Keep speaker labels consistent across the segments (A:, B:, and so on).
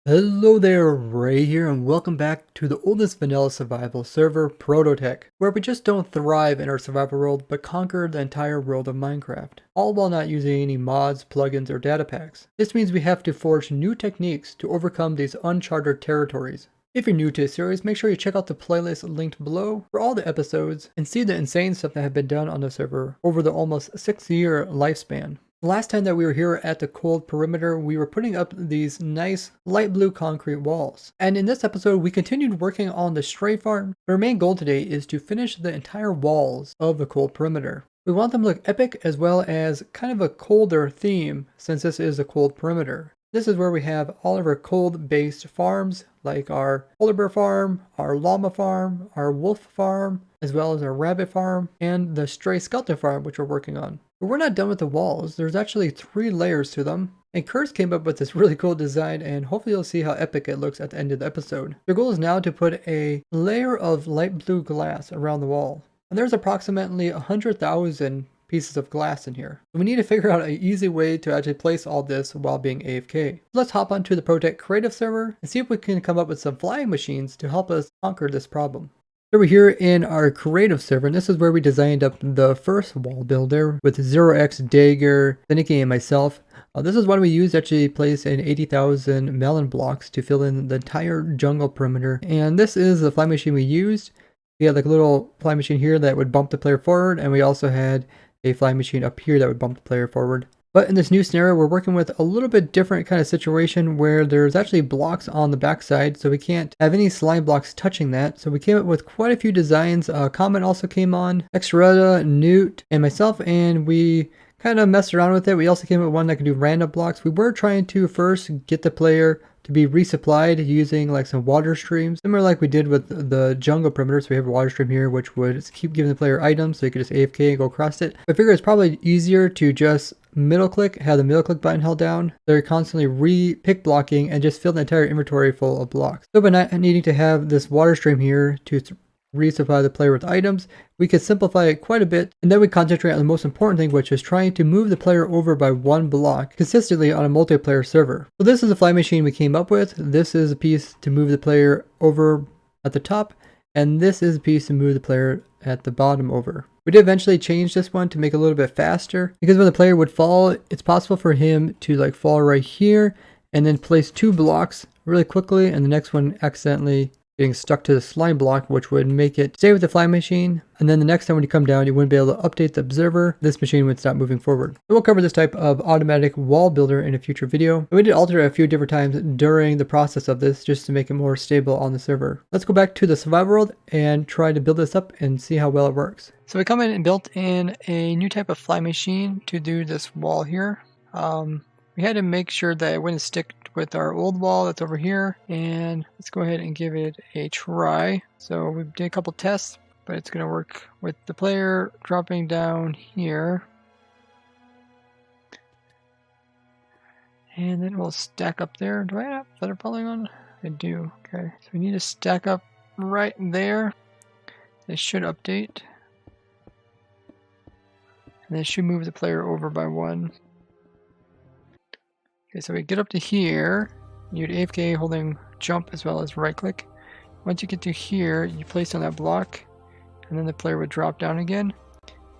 A: Hello there, Ray here, and welcome back to the oldest vanilla survival server, ProtoTech, where we just don't thrive in our survival world, but conquer the entire world of Minecraft, all while not using any mods, plugins, or data packs. This means we have to forge new techniques to overcome these uncharted territories. If you're new to the series, make sure you check out the playlist linked below for all the episodes and see the insane stuff that have been done on the server over the almost 6-year lifespan. Last time that we were here at the cold perimeter, we were putting up these nice light blue concrete walls. And in this episode, we continued working on the stray farm. Our main goal today is to finish the entire walls of the cold perimeter. We want them to look epic as well as kind of a colder theme since this is a cold perimeter. This is where we have all of our cold-based farms, like our polar bear farm, our llama farm, our wolf farm, as well as our rabbit farm, and the stray skeleton farm, which we're working on. But we're not done with the walls. There's actually 3 layers to them. And Kurtz came up with this really cool design, and hopefully you'll see how epic it looks at the end of the episode. Their goal is now to put a layer of light blue glass around the wall. And there's approximately 100,000 pieces of glass in here. We need to figure out an easy way to actually place all this while being AFK. Let's hop onto the ProtoTech creative server and see if we can come up with some flying machines to help us conquer this problem. So we're here in our creative server, and this is where we designed up the first wall builder with 0x Dagger, Finicky, and myself. This is one we used to actually place in 80,000 melon blocks to fill in the entire jungle perimeter. And this is the flying machine we used. We had like a little flying machine here that would bump the player forward, and we also had a flying machine up here that would bump the player forward. But in this new scenario, we're working with a little bit different kind of situation where there's actually blocks on the backside, so we can't have any slime blocks touching that. So we came up with quite a few designs. Comment also came on, Asquaredrt, Newt, and myself, and we kind of messed around with it. We also came up with one that could do random blocks. We were trying to first get the player to be resupplied using like some water streams, similar like we did with the jungle perimeter. So we have a water stream here which would keep giving the player items so you could just AFK and go across it. I figure it's probably easier to just middle click, have the middle click button held down. They're constantly pick blocking and just fill the entire inventory full of blocks. So by not needing to have this water stream here to resupply the player with items, we could simplify it quite a bit, and then we concentrate on the most important thing, which is trying to move the player over by 1 block consistently on a multiplayer server. So this is the fly machine we came up with. This is a piece to move the player over at the top, and this is a piece to move the player at the bottom over. We did eventually change this one to make it a little bit faster, because when the player would fall, it's possible for him to like fall right here and then place 2 blocks really quickly, and the next one accidentally getting stuck to the slime block, which would make it stay with the fly machine. And then the next time when you come down, you wouldn't be able to update the observer. This machine would stop moving forward. So we'll cover this type of automatic wall builder in a future video. And we did alter it a few different times during the process of this just to make it more stable on the server. Let's go back to the survival world and try to build this up and see how well it works. So we come in and built in a new type of fly machine to do this wall here. We had to make sure that it wouldn't stick with our old wall that's over here, and let's go ahead and give it a try. So we did a couple tests, but it's going to work with the player dropping down here. And then we'll stack up there. Do I have feather polygon? I do. Okay, so we need to stack up right there. They should update. And they should move the player over by 1. Okay, so we get up to here, you'd AFK holding jump as well as right click. Once you get to here, you place on that block, and then the player would drop down again.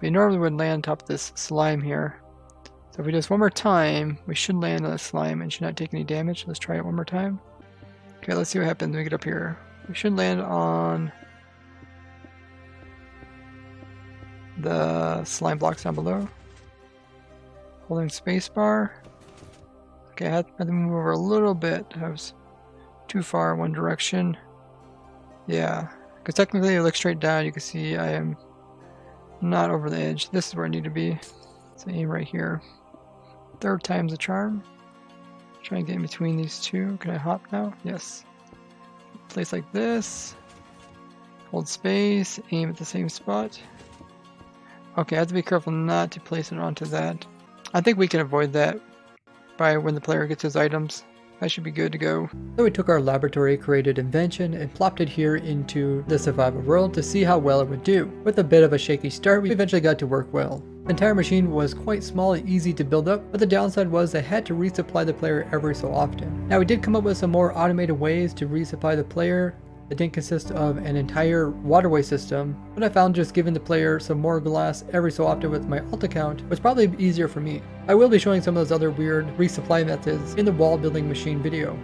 A: We normally would land on top of this slime here. So if we do this one more time, we should land on the slime and should not take any damage. Let's try it one more time. Okay, let's see what happens when we get up here. We should land on the slime blocks down below. Holding spacebar. Okay, I had to move over a little bit. I was too far in one direction. Yeah, because technically if you look straight down, you can see I am not over the edge. This is where I need to be. So aim right here. 3rd time's the charm. Try and get in between these 2. Can I hop now? Yes. Place like this. Hold space. Aim at the same spot. Okay, I have to be careful not to place it onto that. I think we can avoid that by when the player gets his items. I should be good to go. So we took our laboratory created invention and plopped it here into the survival world to see how well it would do. With a bit of a shaky start, we eventually got to work well. The entire machine was quite small and easy to build up, but the downside was I had to resupply the player every so often. Now we did come up with some more automated ways to resupply the player. It didn't consist of an entire waterway system, but I found just giving the player some more glass every so often with my alt account was probably easier for me. I will be showing some of those other weird resupply methods in the wall building machine video.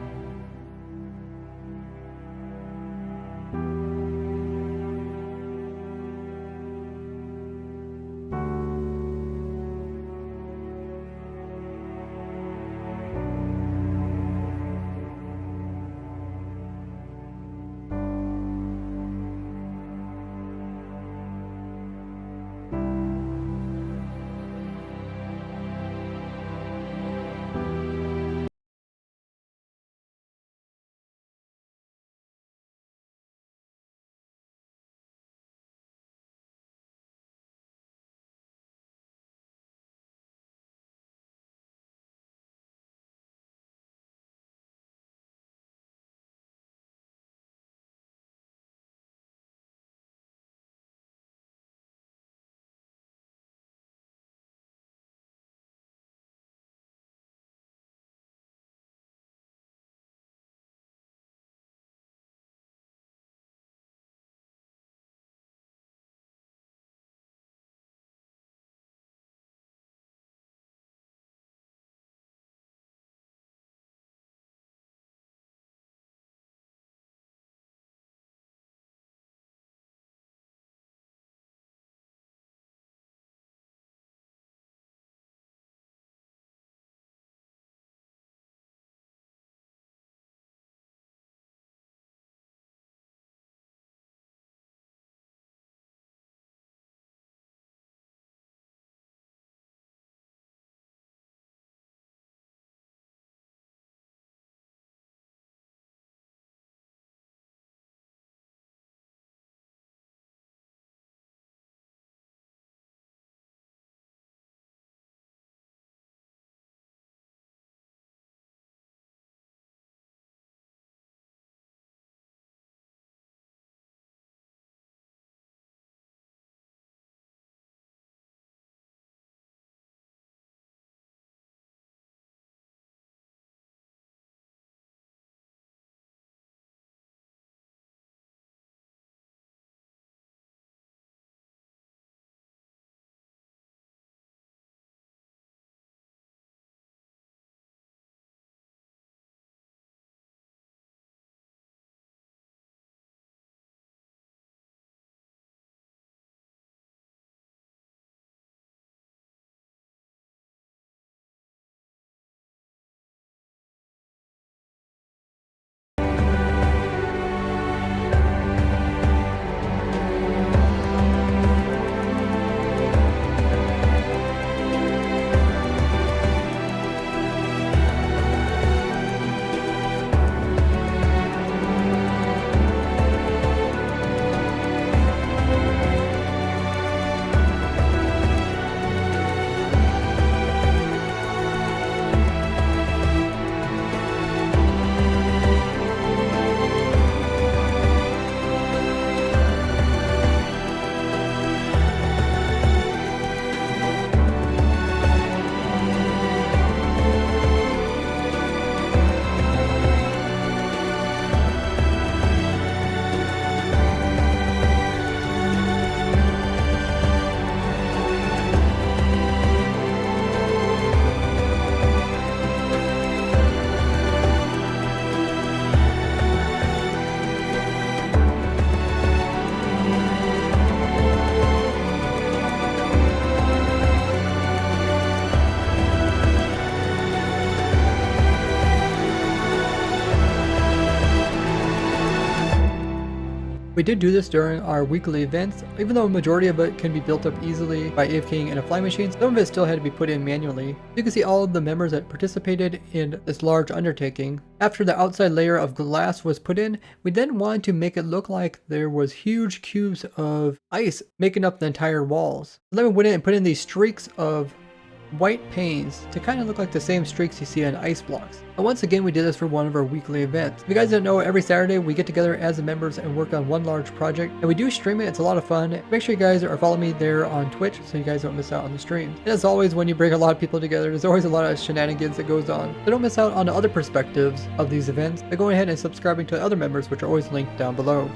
A: We did do this during our weekly events. Even though a majority of it can be built up easily by AFKing in a fly machine, some of it still had to be put in manually. You can see all of the members that participated in this large undertaking. After the outside layer of glass was put in, we then wanted to make it look like there was huge cubes of ice making up the entire walls. So then we went in and put in these streaks of white panes to kind of look like the same streaks you see on ice blocks. And once again, we did this for one of our weekly events. If you guys don't know, every Saturday we get together as the members and work on one large project, and we do stream it. It's a lot of fun. Make sure you guys are following me there on Twitch so you guys don't miss out on the streams. And as always, when you bring a lot of people together, there's always a lot of shenanigans that goes on. So don't miss out on the other perspectives of these events by going ahead and subscribing to the other members, which are always linked down below.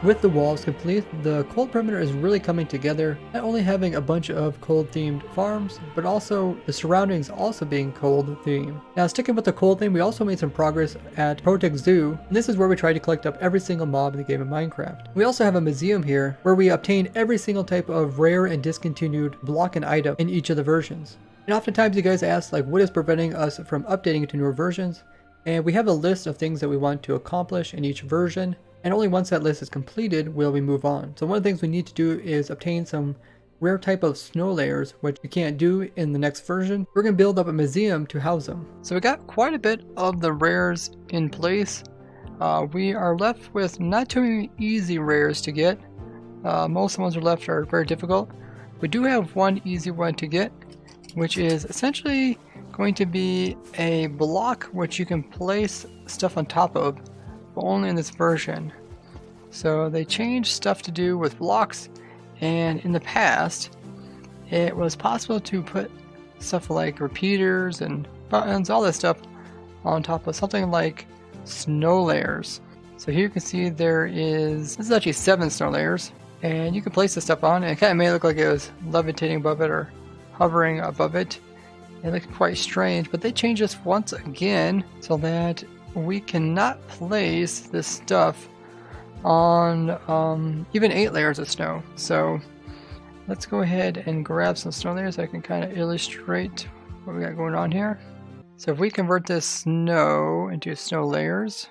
A: With the walls complete, the cold perimeter is really coming together, not only having a bunch of cold themed farms, but also the surroundings also being cold themed. Now sticking with the cold theme, we also made some progress at ProtoTech ZOO, and this is where we try to collect up every single mob in the game of Minecraft. We also have a museum here where we obtain every single type of rare and discontinued block and item in each of the versions. And oftentimes you guys ask like what is preventing us from updating to newer versions, and we have a list of things that we want to accomplish in each version. And only once that list is completed will we move on. So one of the things we need to do is obtain some rare type of snow layers, which we can't do in the next version. We're going to build up a museum to house them. So we got quite a bit of the rares in place. We are left with not too many easy rares to get. Most of the ones that are left are very difficult. We do have one easy one to get, which is essentially going to be a block which you can place stuff on top of, but only in this version. So they changed stuff to do with blocks, and in the past it was possible to put stuff like repeaters and buttons, all this stuff on top of something like snow layers. So here you can see this is actually 7 snow layers, and you can place this stuff on, and it kind of made it look like it was levitating above it or hovering above it. It looked quite strange, but they changed this once again so that we cannot place this stuff on even 8 layers of snow. So let's go ahead and grab some snow layers so I can kind of illustrate what we got going on here. So if we convert this snow into snow layers,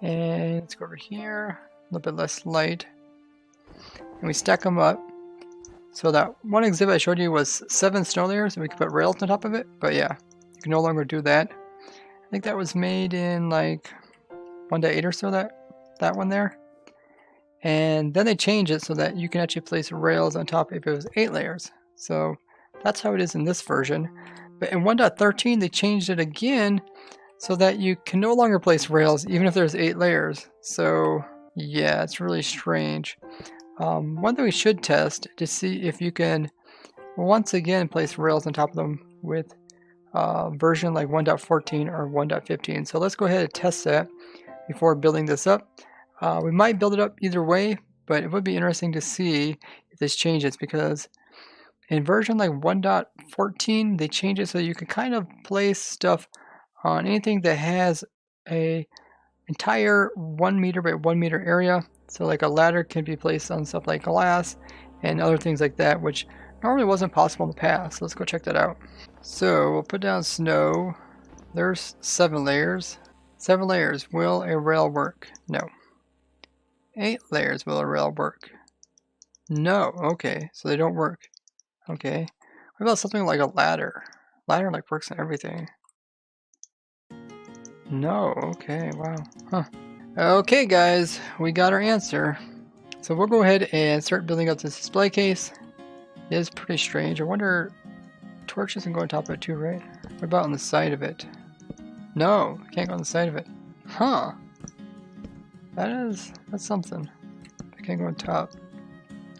A: and let's go over here, a little bit less light, and we stack them up. So that one exhibit I showed you was 7 snow layers, and we could put rails on top of it, but yeah, you can no longer do that. I think that was made in like 1.8 or so, that one there. And then they changed it so that you can actually place rails on top if it was 8 layers. So that's how it is in this version. But in 1.13 they changed it again so that you can no longer place rails even if there's 8 layers. So yeah, it's really strange. One thing we should test to see if you can once again place rails on top of them with version like 1.14 or 1.15. So let's go ahead and test that before building this up. We might build it up either way, but it would be interesting to see if this changes, because in version like 1.14 they change it so you can kind of place stuff on anything that has a entire 1 meter by 1 meter area. So like a ladder can be placed on stuff like glass and other things like that, which normally wasn't possible in the past. So let's go check that out. So we'll put down snow. There's 7 layers. 7 layers, will a rail work? No. 8 layers, will a rail work? No. Okay, so they don't work. Okay. What about something like a ladder? Ladder like works on everything. No. Okay, wow. Huh. Okay guys, we got our answer. So we'll go ahead and start building up this display case. It is pretty strange. I wonder, torch isn't going on top of it too, right? What about on the side of it? No, can't go on the side of it. Huh. That's something. I can't go on top.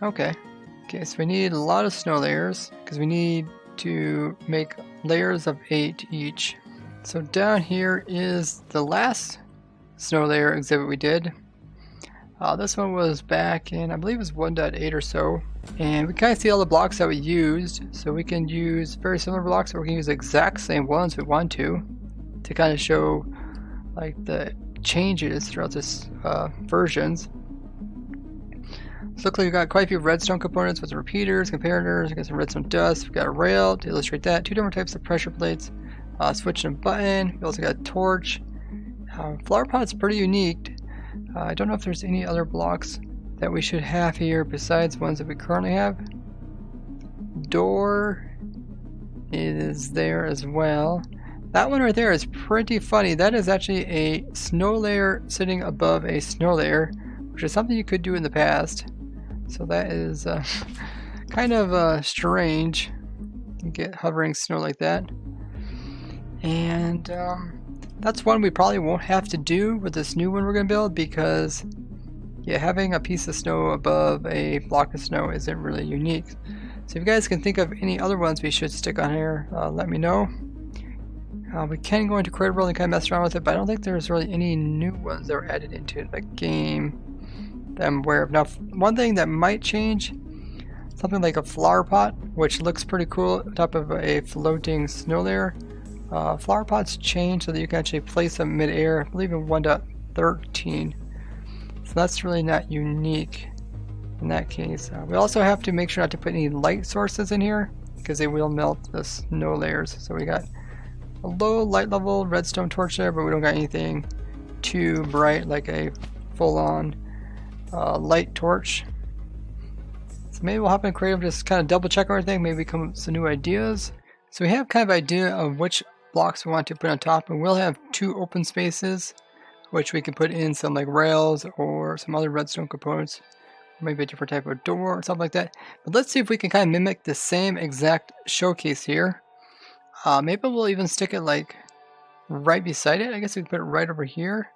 A: Okay. Okay, so we need a lot of snow layers because we need to make layers of 8 each. So down here is the last snow layer exhibit we did. This one was back in, I believe it was 1.8 or so. And we kind of see all the blocks that we used. So we can use very similar blocks, or we can use the exact same ones if we want to kind of show like the changes throughout this versions. So looks like we've got quite a few redstone components with repeaters, comparators, we've got some redstone dust, we've got a rail to illustrate that, 2 different types of pressure plates, switch and button, we also got a torch. Flower pot's pretty unique. I don't know if there's any other blocks that we should have here besides ones that we currently have. Door is there as well. That one right there is pretty funny. That is actually a snow layer sitting above a snow layer, which is something you could do in the past. So that is kind of strange. You get hovering snow like that. And that's one we probably won't have to do with this new one we're going to build, because yeah, having a piece of snow above a block of snow isn't really unique. So if you guys can think of any other ones we should stick on here, let me know. We can go into Creative World and kind of mess around with it, but I don't think there's really any new ones that were added into the game that I'm aware of. Now, one thing that might change, something like a flower pot, which looks pretty cool on top of a floating snow layer. Flower pots change so that you can actually place them mid-air, I believe in 1.13. So that's really not unique in that case. We also have to make sure not to put any light sources in here, because they will melt the snow layers. So we got a low light level redstone torch there, but we don't got anything too bright like a full-on light torch. So maybe we'll hop in creative, just kind of double check everything, maybe come up with some new ideas. So we have kind of idea of which blocks we want to put on top, and we'll have 2 open spaces which we can put in some like rails or some other redstone components, maybe a different type of door or something like that. But let's see if we can kind of mimic the same exact showcase here. Maybe we'll even stick it like right beside it. I guess we can put it right over here.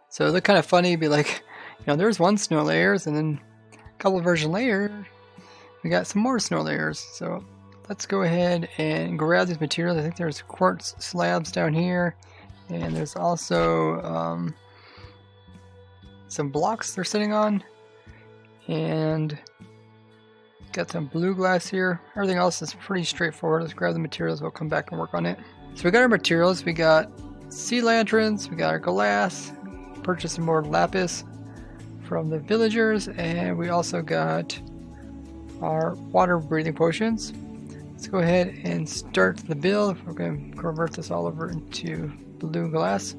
A: So it'll look kind of funny, be like, you know, there's 1 snow layers, and then a couple of versions later, we got some more snow layers. So let's go ahead and grab these materials. I think there's quartz slabs down here, and there's also some blocks they're sitting on, and got some blue glass here. Everything else is pretty straightforward. Let's grab the materials, we'll come back and work on it. So we got our materials, we got sea lanterns, we got our glass, purchased some more lapis from the villagers, and we also got our water breathing potions. Let's go ahead and start the build. We're going to convert this all over into blue glass.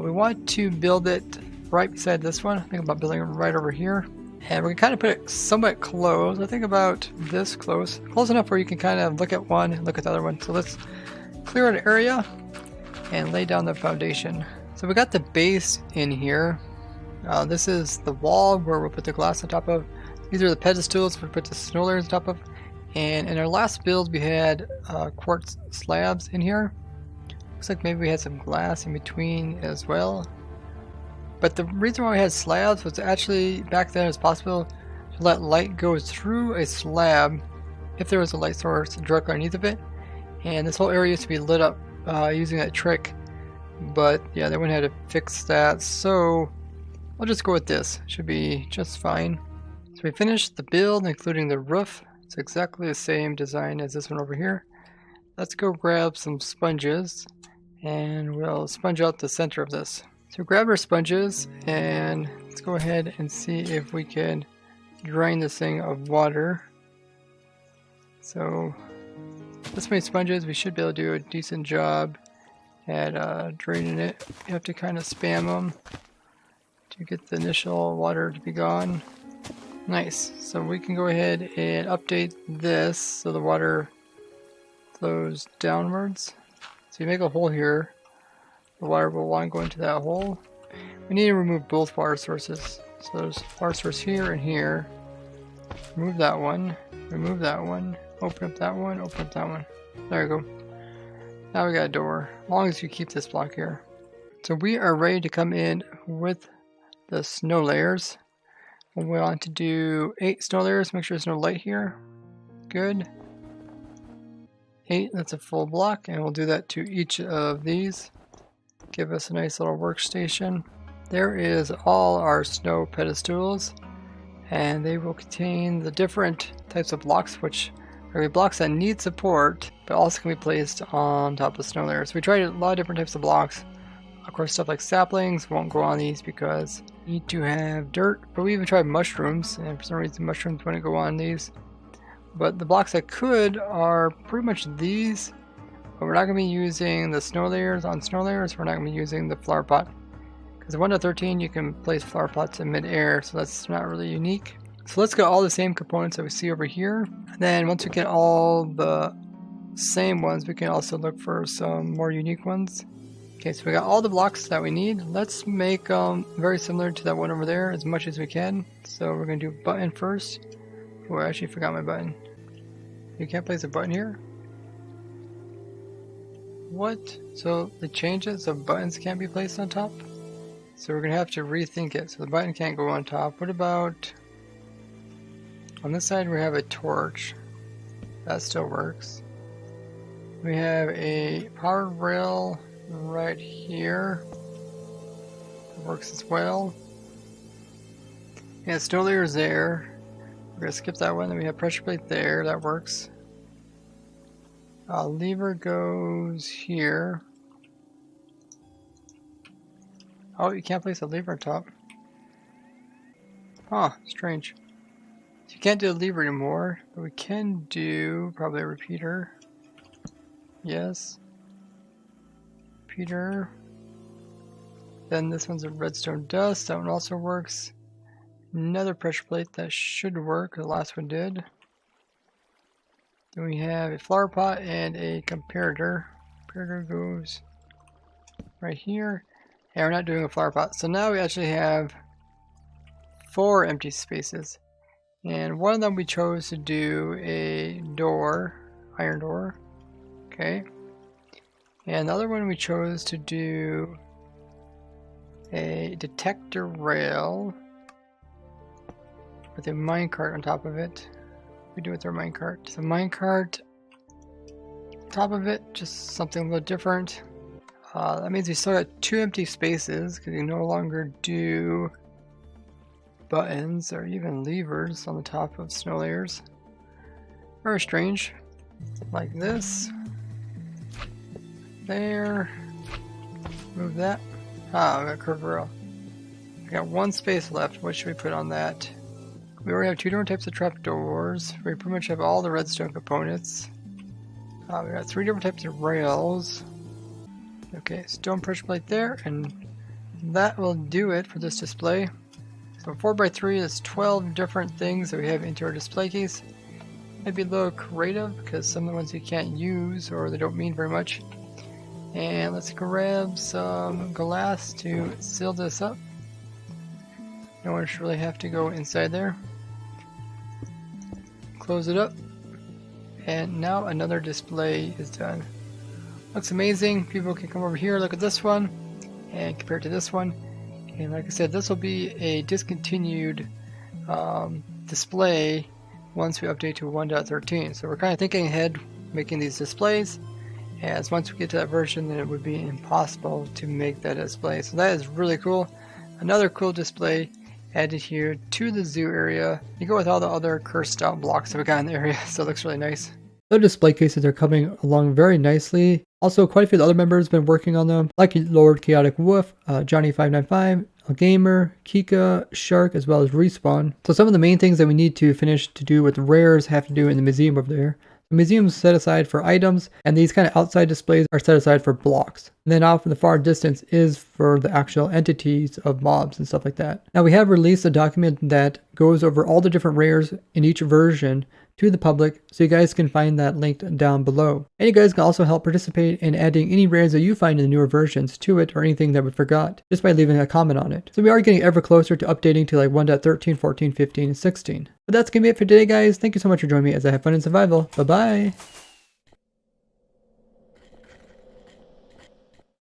A: We want to build it right beside this one. I think about building it right over here. And we're going to kind of put it somewhat close. I think about this close. Close enough where you can kind of look at one and look at the other one. So let's clear an area and lay down the foundation. So we got the base in here. This is the wall where we'll put the glass on top of. These are the pedestals we'll put the snow layers on top of. And in our last build we had quartz slabs in here. Looks like maybe we had some glass in between as well. But the reason why we had slabs was actually back then it was possible to let light go through a slab if there was a light source directly underneath of it. And this whole area used to be lit up using that trick. But yeah, they wouldn't have to fix that. So I'll just go with this. Should be just fine. So we finished the build including the roof. It's exactly the same design as this one over here. Let's go grab some sponges and we'll sponge out the center of this. So grab our sponges and let's go ahead and see if we can drain this thing of water. So this many sponges, we should be able to do a decent job had drain in it. You have to kind of spam them to get the initial water to be gone. Nice. So we can go ahead and update this so the water flows downwards. So you make a hole here. The water will want to go into that hole. We need to remove both water sources. So there's water source here and here. Remove that one. Remove that one. Open up that one. Open up that one. There we go. Now we got a door. As long as you keep this block here. So we are ready to come in with the snow layers. We want to do 8 snow layers. Make sure there's no light here. Good. 8, that's a full block, and we'll do that to each of these. Give us a nice little workstation. There is all our snow pedestals, and they will contain the different types of blocks, which are blocks that need support, but also can be placed on top of snow layers. We tried a lot of different types of blocks. Of course, stuff like saplings won't go on these because you need to have dirt, but we even tried mushrooms, and for some reason mushrooms wouldn't go on these. But the blocks that could are pretty much these, but we're not going to be using the snow layers on snow layers. We're not going to be using the flower pot, because in 1.13 you can place flower pots in mid-air, so that's not really unique. So let's get all the same components that we see over here, and then once we get all the same ones, we can also look for some more unique ones. Okay, so we got all the blocks that we need. Let's make very similar to that one over there as much as we can. So we're going to do button first. Oh, I actually forgot my button. You can't place a button here? What? So they changed it so buttons can't be placed on top? So we're going to have to rethink it. So the button can't go on top. What about... on this side we have a torch. That still works. We have a power rail right here. That works as well. Yeah, snow layer is there. We're going to skip that one. Then we have pressure plate there. That works. Lever goes here. Oh, you can't place a lever on top. Huh, strange. So you can't do a lever anymore, but we can do probably a repeater. Yes. Repeater. Then this one's a redstone dust. That one also works. Another pressure plate that should work. The last one did. Then we have a flower pot and a comparator. Comparator goes right here. And we're not doing a flower pot. So now we actually have 4 empty spaces. And one of them we chose to do a door, iron door. Okay. And the other one we chose to do a detector rail with a minecart on top of it. We do with our minecart. So minecart, top of it, just something a little different. That means we still got 2 empty spaces because you no longer do buttons or even levers on the top of snow layers. Very strange. Like this. There. Move that. Ah, we got curved rail. We got 1 space left. What should we put on that? We already have 2 different types of trapdoors. We pretty much have all the redstone components. We got 3 different types of rails. Okay, stone pressure plate there, and that will do it for this display. So 4x3 is 12 different things that we have into our display case. Might be a little creative because some of the ones you can't use or they don't mean very much. And let's grab some glass to seal this up. No one should really have to go inside there. Close it up. And now another display is done. Looks amazing. People can come over here, look at this one, and compare it to this one. And like I said, this will be a discontinued display once we update to 1.13. So we're kind of thinking ahead, making these displays, as once we get to that version, then it would be impossible to make that display. So that is really cool. Another cool display added here to the zoo area. You go with all the other cursed out blocks that we got in the area, so it looks really nice. The display cases are coming along very nicely. Also, quite a few of the other members have been working on them, like Lord Chaotic Wolf, Johnny595, Gamer, Kika, Shark, as well as Respawn. So some of the main things that we need to finish to do with rares have to do in the museum over there. The museum is set aside for items, and these kind of outside displays are set aside for blocks. And then off in the far distance is for the actual entities of mobs and stuff like that. Now we have released a document that goes over all the different rares in each version to the public, so you guys can find that linked down below. And you guys can also help participate in adding any rares that you find in the newer versions to it, or anything that we forgot, just by leaving a comment on it. So we are getting ever closer to updating to like 1.13, 14, 15, and 16. But that's gonna be it for today, guys. Thank you so much for joining me as I have fun in survival. Bye bye!